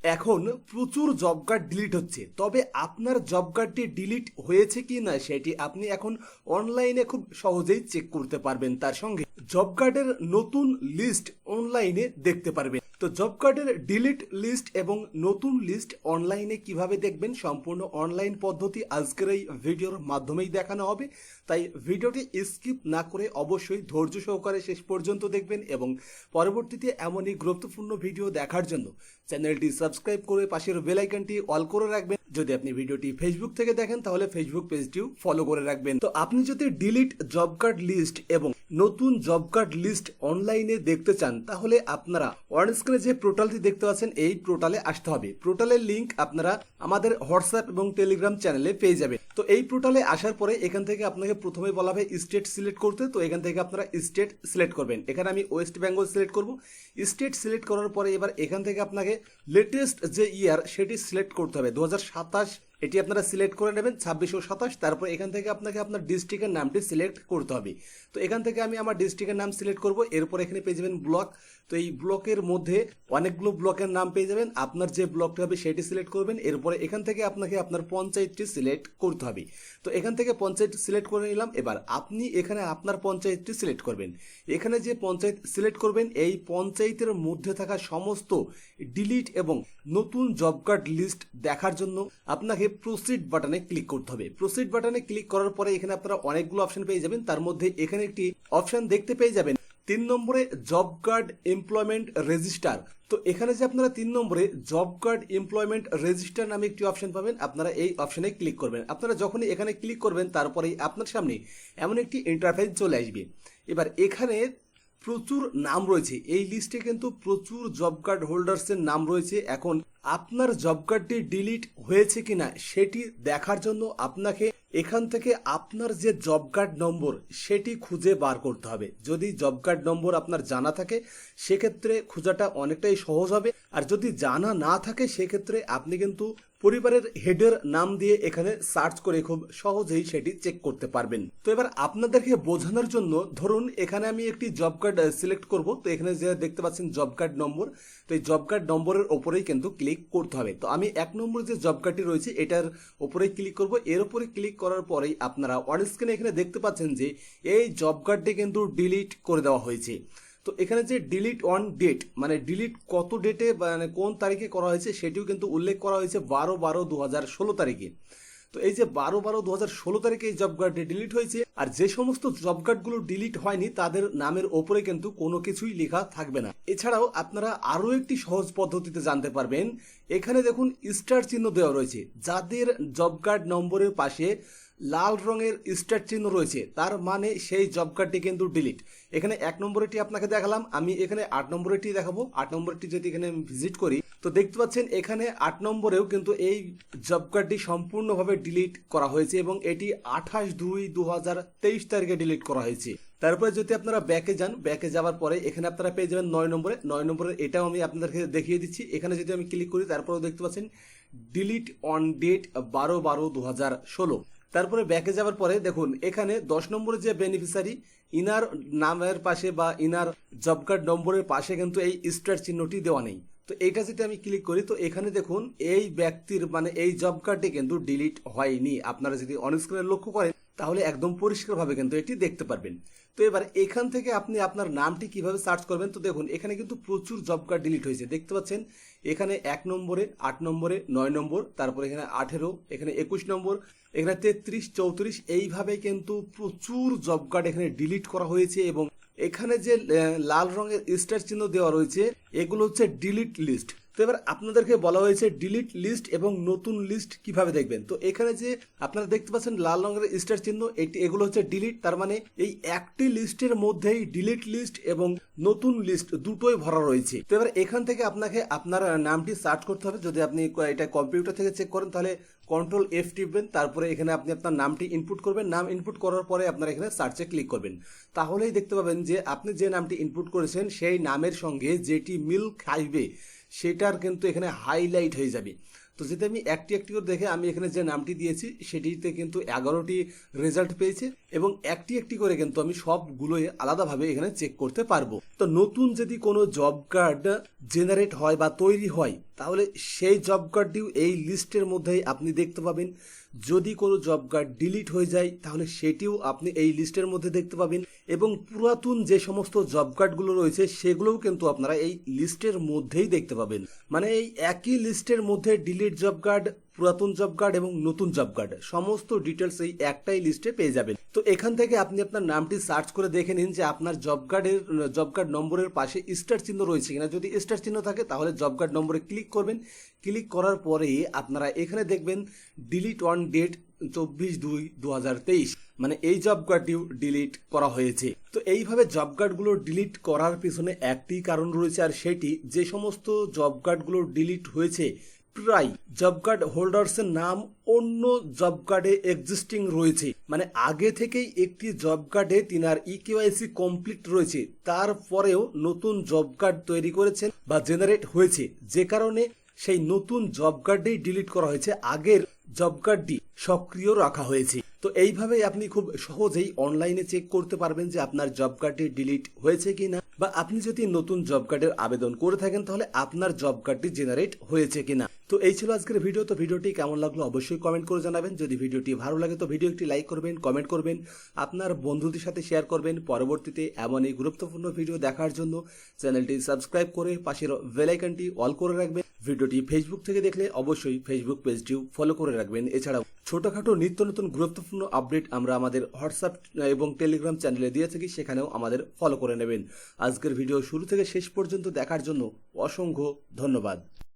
এখন প্রচুর job card delete হচ্ছে, তবে আপনার জব কার্ডটি ডিলিট হয়েছে কি না সেটি আপনি এখন অনলাইনে খুব সহজেই চেক করতে পারবেন। তার সঙ্গে জব কার্ডের নতুন লিস্ট অনলাইনে দেখতে পারবেন। তো জব কার্ডের ডিলিট লিস্ট এবং নতুন লিস্ট অনলাইনে কিভাবে দেখবেন, সম্পূর্ণ অনলাইন পদ্ধতি আজকের এই ভিডিওর মাধ্যমেই দেখানো হবে। তাই ভিডিওটি স্কিপ না করে অবশ্যই ধৈর্য সহকারে শেষ পর্যন্ত দেখবেন এবং পরবর্তীতে এমনই গুরুত্বপূর্ণ ভিডিও দেখার জন্য চ্যানেলটি সাবস্ক্রাইব করে পাশের বেল আইকনটি অল করে রাখবেন। যদি আপনি ভিডিওটি ফেসবুক থেকে দেখেন তাহলে ফেসবুক পেজটিও ফলো করে রাখবেন। তো আপনি যদি ডিলিট জব কার্ড লিস্ট এবং নতুন জব কার্ড লিস্ট অনলাইনে দেখতে চান তাহলে আপনারা অন স্ক্রিনে যে পোর্টালটি দেখতে পাচ্ছেন এই পোর্টালে আসতে হবে। পোর্টালের লিংক আপনারা আমাদের হোয়াটসঅ্যাপ এবং টেলিগ্রাম চ্যানেলে পেয়ে যাবেন। তো এই পোর্টালে আসার পরে এখান থেকে আপনাকে প্রথমে বলা হবে স্টেট সিলেক্ট করতে। তো এখান থেকে আপনারা স্টেট সিলেক্ট করবেন। এখানে আমি ওয়েস্ট বেঙ্গল সিলেক্ট করব। স্টেট সিলেক্ট করার পরে এবার এখান থেকে আপনাকে লেটেস্ট যে ইয়ার সেটি সিলেক্ট করতে হবে 2027, এটি আপনারা সিলেক্ট করে নেবেন 26 ও 27। তারপর এখান থেকে আপনাকে আপনার ডিস্ট্রিক্টের নামটি সিলেক্ট করতে হবে। তো এখান থেকে আমি আমার ডিস্ট্রিক্টের নাম সিলেক্ট করব। এরপর এখানে পেয়ে যাবেন ব্লক। তো এই ব্লকের মধ্যে অনেকগুলো ব্লকের নাম পেয়ে যাবেন। আপনার যে ব্লকটা হবে সেটি সিলেক্ট করবেন। এরপরে এখান থেকে আপনাকে আপনার পঞ্চায়েতটি সিলেক্ট করতে হবে। তো এখান থেকে পঞ্চায়েত সিলেক্ট করে নিলাম। এবার আপনি এখানে আপনার পঞ্চায়েতটি সিলেক্ট করবেন। এখানে যে পঞ্চায়েত সিলেক্ট করবেন এই পঞ্চায়েতের মধ্যে থাকা সমস্ত ডিলিট এবং নতুন জব কার্ড লিস্ট দেখার জন্য আপনাকে প্রসিড বাটনে ক্লিক করতে হবে। প্রসিড বাটনে ক্লিক করার পরে এখানে আপনারা অনেকগুলো অপশন পেয়ে যাবেন। তার মধ্যে এখানে একটি অপশন দেখতে পেয়ে যাবেন 3 নম্বরে জব কার্ড এমপ্লয়মেন্ট রেজিস্টার। তো এখানে যে আপনারা 3 নম্বরে জব কার্ড এমপ্লয়মেন্ট রেজিস্টার নামে একটি অপশন পাবেন, আপনারা এই অপশনে ক্লিক করবেন। আপনারা যখনই এখানে ক্লিক করবেন তারপরেই আপনার সামনে এমন একটি ইন্টারফেস চলে আসবে। এবার এখানে প্রচুর নাম রয়েছে, এই লিস্টে কিন্তু প্রচুর জব কার্ড হোল্ডার্সের নাম রয়েছে। এখন আপনার জব কার্ডটি ডিলিট হয়েছে কিনা সেটি দেখার জন্য আপনাকে এখান থেকে আপনার যে জব কার্ড নম্বর সেটি খুঁজে বার করতে হবে। যদি জব কার্ড নম্বর আপনার জানা থাকে সেক্ষেত্রে খোঁজাটা অনেকটাই সহজ হবে, আর যদি জানা না থাকে সেক্ষেত্রে আপনি কিন্তু পরিবারের হেডের নাম দিয়ে এখানে সার্চ করে খুব সহজেই সেটি চেক করতে পারবেন। তো এবার আপনাদেরকে বোঝানোর জন্য ধরুন এখানে আমি একটি জব কার্ড সিলেক্ট করব। তো এখানে যে দেখতে পাচ্ছেন জব কার্ড নম্বর, তো এই জব কার্ড নম্বরের ওপরেই কিন্তু ক্লিক করতে হবে। তো আমি 1 নম্বর যে জব কার্ডটি রয়েছে এটার ওপরেই ক্লিক করব। এর উপরে ক্লিক করার পরেই আপনারা অন স্ক্রিনে এখানে দেখতে পাচ্ছেন যে এই জব কার্ডটি কিন্তু ডিলিট করে দেওয়া হয়েছে। তো এখানে যে ডিলিট অন ডেট মানে ডিলিট কত ডেটে মানে কোন তারিখে করা হয়েছে সেটিও কিন্তু উল্লেখ করা হয়েছে 12/12/2016 তারিখে। তো এই যে 12/12/2016 তারিখে এই জব কার্ডটি ডিলিট হয়েছে। আর যে সমস্ত জব কার্ডগুলো ডিলিট হয়নি তাদের নামের ওপরে কিন্তু কোনো কিছুই লেখা থাকবে না। এছাড়াও আপনারা আরও একটি সহজ পদ্ধতিতে জানতে পারবেন। এখানে দেখুন স্টার চিহ্ন দেওয়া রয়েছে, যাদের জব কার্ড নম্বরের পাশে লাল রঙের স্টার চিহ্ন রয়েছে তার মানে সেই জব কার্ডটি কিন্তু ডিলিট। এখানে 1 নম্বরেটি আপনাকে দেখালাম, আমি এখানে 8 নম্বরেটি দেখাবো। 8 নম্বরটি যদি এখানে ভিজিট করি তো দেখতে পাচ্ছেন এখানে 8 নম্বরেও কিন্তু এই জব কার্ডটি সম্পূর্ণভাবে ডিলিট করা হয়েছে এবং এটি 28/2/2023 তারিখে ডিলিট করা হয়েছে। তারপরে যদি আপনারা ব্যাকে যান, ব্যাকে যাওয়ার পরে এখানে আপনারা পেয়ে যাবেন 9 নম্বরে। 9 নম্বরের এটাও আমি আপনাদেরকে দেখিয়ে দিচ্ছি। এখানে যদি আমি ক্লিক করি তারপরেও দেখতে পাচ্ছেন ডিলিট অন ডেট 12/12/2016। তারপরে ব্যাকে যাওয়ার পরে দেখুন এখানে 10 নম্বরে যে বেনিফিশিয়ারি ইনার নামের পাশে বা ইনার জব কার্ড নম্বরের পাশে কিন্তু এই স্টার চিহ্নটি দেওয়া নেই। তো এইটা যদি আমি ক্লিক করি তো এখানে দেখুন এই ব্যক্তির মানে এই জব কার্ডটি কিন্তু ডিলিট হয়নি। আপনারা যদি অন স্ক্রিনে লক্ষ্য করেন তাহলে একদম পরিষ্কারভাবে কিন্তু এটি দেখতে পারবেন। তো এবার এখান থেকে আপনি আপনার নামটি কিভাবে সার্চ করবেন, তো দেখুন এখানে কিন্তু প্রচুর জব কার্ড ডিলিট হয়েছে দেখতে পাচ্ছেন। এখানে 1 নম্বরে, 8 নম্বরে, 9 নম্বর, তারপর এখানে 18, এখানে 21 নম্বর, এখানে 33, 34, এইভাবে কিন্তু প্রচুর জব কার্ড এখানে ডিলিট করা হয়েছে। এবং এখানে যে লাল রঙের স্টার চিহ্ন দেওয়া রয়েছে এগুলো হচ্ছে ডিলিট লিস্ট। তো এবার আপনাদেরকে বলা হয়েছে ডিলিট লিস্ট এবং নতুন লিস্ট কিভাবে দেখবেন। তো এখানে যে আপনারা দেখতে পাচ্ছেন লাল রঙের স্টার চিহ্ন এগুলো হচ্ছে ডিলিট, তার মানে এই একটি লিস্টের মধ্যেই ডিলিট লিস্ট এবং নতুন লিস্ট দুটোই ভরা রয়েছে। তো এবার এখান থেকে আপনাকে আপনার নামটি সার্চ করতে হবে। যদি আপনি এটা কম্পিউটার থেকে চেক করেন তাহলে কন্ট্রোল F টিপবেন, তারপরে এখানে আপনি আপনার নামটি ইনপুট করবেন। নাম ইনপুট করার পরে আপনারা এখানে সার্চে ক্লিক করবেন। তাহলেই দেখতে পাবেন যে আপনি যে নামটি ইনপুট করেছেন সেই নামের সঙ্গে যেটি মিল খাইবে সেটার কিন্তু এখানে হাইলাইট হয়ে যাবে। তো তো যদি আমি একটি একটি করে দেখে আমি এখানে যে নামটি দিয়েছি সেটিতে কিন্তু 11টি রেজাল্ট পেয়েছে এবং একটি একটি করে কিন্তু আমি সবগুলোই আলাদাভাবে এখানে চেক করতে পারবো। তো নতুন যদি কোনো জব কার্ড জেনারেট হয় বা তৈরি হয় তাহলে সেই জব কার্ডটিও এই লিস্টের মধ্যেই আপনি দেখতে পাবেন। যদি কোনো জব কার্ড ডিলিট হয়ে যায় তাহলে সেটিও আপনি এই লিস্টের মধ্যে দেখতে পাবেন এবং পুরাতন যে সমস্ত জব কার্ডগুলো রয়েছে সেগুলোও কিন্তু আপনারা এই লিস্টের মধ্যেই দেখতে পাবেন। মানে এই একই লিস্টের মধ্যে ডিলিট জব কার্ড, পুরাতন জব কার্ড এবং নতুন জব কার্ড সমস্ত ডিটেলস এই একটাই লিস্টে পেয়ে যাবেন। তো এখান থেকে আপনি আপনার নামটি সার্চ করে দেখে নিন যে আপনার জব কার্ড নম্বরের পাশে স্টার চিহ্ন রয়েছে কিনা। যদি স্টার চিহ্ন থাকে তাহলে জব কার্ড নম্বরে ক্লিক করবেন। ক্লিক করার পরে আপনারা এখানে দেখবেন ডিলিট অন ডেট 24/2/2023, মানে এই জব কার্ডটিও ডিলিট করা হয়েছে। তো এইভাবে জব কার্ডগুলো ডিলিট করার পিছনে একটি কারণ রয়েছে, আর সেটি যে সমস্ত জব কার্ডগুলো ডিলিট হয়েছে প্রায় জব কার্ড হোল্ডার্সের নাম অন্য জব কার্ডে এক্সিস্টিং রয়েছে, মানে আগে থেকেই একটি জব কার্ডে তিনার ইকেওয়াইসি কমপ্লিট রয়েছে, তারপরেও নতুন জব কার্ড তৈরি করেছেন বা জেনারেট হয়েছে, যে কারণে সেই নতুন জব কার্ডেই ডিলিট করা হয়েছে, আগের জব কার্ডটি সক্রিয় রাখা হয়েছে। তো এইভাবে আপনি খুব সহজেই অনলাইনে চেক করতে পারবেন যে আপনার জব কার্ডটি ডিলিট হয়েছে কিনা, বা আপনি যদি নতুন জব কার্ডের আবেদন করে থাকেন তাহলে আপনার জব কার্ডটি জেনারেট হয়েছে কিনা। তো এই ছিল আজকের ভিডিও। তো ভিডিওটি কেমন লাগলো অবশ্যই কমেন্ট করে জানাবেন। যদি ভিডিওটি ভালো লাগে তো ভিডিও একটি লাইক করবেন, কমেন্ট করবেন, আপনার বন্ধুদের সাথে শেয়ার করবেন। পরবর্তীতে এমন এই গুরুত্বপূর্ণ ভিডিও দেখার জন্য চ্যানেলটি সাবস্ক্রাইব করে পাশের বেল আইকনটি অল করে রাখবেন। ভিডিওটি ফেসবুক থেকে দেখলে অবশ্যই ফেসবুক পেজটিও ফলো করে রাখবেন। এছাড়াও ছোটখাটো নিত্য নতুন গুরুত্বপূর্ণ আপডেট আমরা আমাদের হোয়াটসঅ্যাপ এবং টেলিগ্রাম চ্যানেলে দিয়ে থাকি, সেখানেও আমাদের ফলো করে নেবেন। আজকের ভিডিও শুরু থেকে শেষ পর্যন্ত দেখার জন্য অসংখ্য ধন্যবাদ।